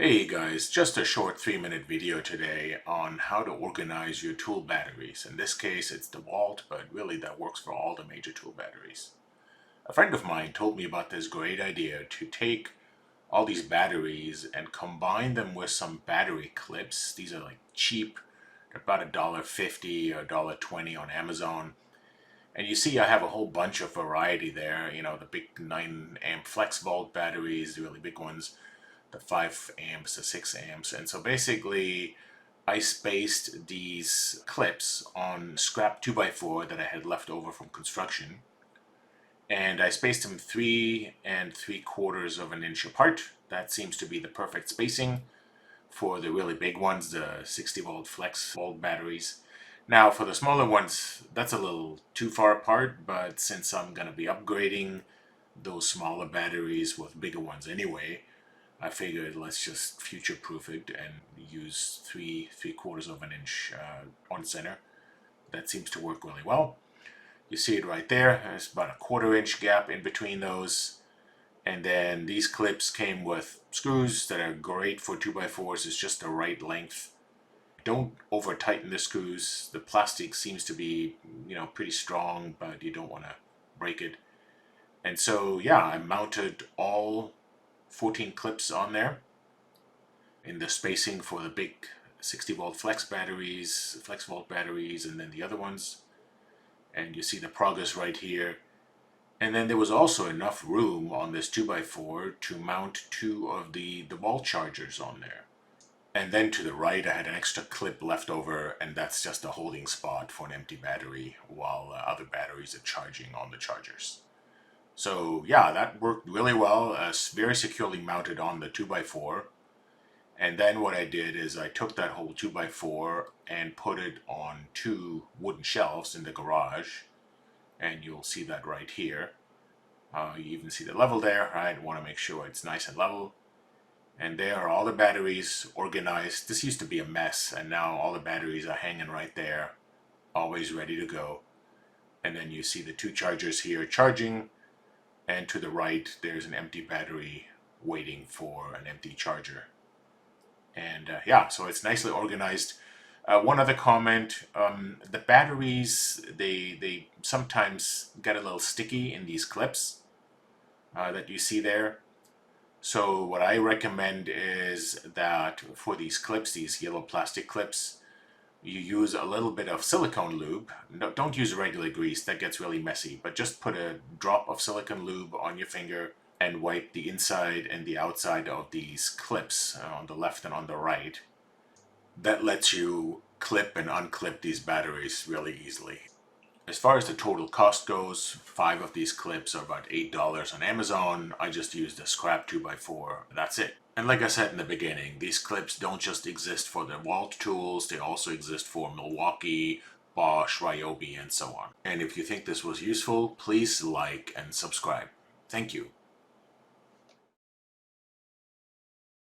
Hey guys, just a short 3-minute video today on how to organize your tool batteries. In this case it's DeWalt, but really that works for all the major tool batteries. A friend of mine told me about this great idea to take all these batteries and combine them with some battery clips. These are like cheap, they're about $1.50 or $1.20 on Amazon. And you see I have a whole bunch of variety there, the big 9 amp FlexVolt batteries, the really big ones, the 5 amps, the 6 amps. And so basically I spaced these clips on scrap 2x4 that I had left over from construction. And I spaced them 3 3/4 of an inch apart. That seems to be the perfect spacing for the really big ones, the 60-volt FlexVolt batteries. Now for the smaller ones, that's a little too far apart, but since I'm going to be upgrading those smaller batteries with bigger ones anyway, I figured let's just future-proof it and use 3 3/4 of an inch on center. That seems to work really well. You see it right there. There's about a 1/4 inch gap in between those. And then these clips came with screws that are great for 2x4s. It's just the right length. Don't over tighten the screws. The plastic seems to be, pretty strong, but you don't want to break it. And so, yeah, I mounted all 14 clips on there in the spacing for the big 60-volt FlexVolt batteries, and then the other ones. And you see the progress right here. And then there was also enough room on this 2x4 to mount 2 of the wall chargers on there. And then to the right I had an extra clip left over, and that's just a holding spot for an empty battery while other batteries are charging on the chargers. So yeah, that worked really well, very securely mounted on the 2x4. And then what I did is I took that whole 2x4 and put it on 2 wooden shelves in the garage. And you'll see that right here. You even see the level there. I want to make sure it's nice and level. And there are all the batteries organized. This used to be a mess, and now all the batteries are hanging right there, always ready to go. And then you see the 2 chargers here charging. And to the right, there's an empty battery waiting for an empty charger. And yeah, so it's nicely organized. One other comment, the batteries, they sometimes get a little sticky in these clips that you see there. So what I recommend is that for these clips, these yellow plastic clips, you use a little bit of silicone lube. No, don't use regular grease, that gets really messy, but just put a drop of silicone lube on your finger and wipe the inside and the outside of these clips on the left and on the right. That lets you clip and unclip these batteries really easily. As far as the total cost goes, 5 of these clips are about $8 on Amazon. I just used a scrap 2x4. That's it. And like I said in the beginning, these clips don't just exist for the DeWalt tools, they also exist for Milwaukee, Bosch, Ryobi, and so on. And if you think this was useful, please like and subscribe. Thank you.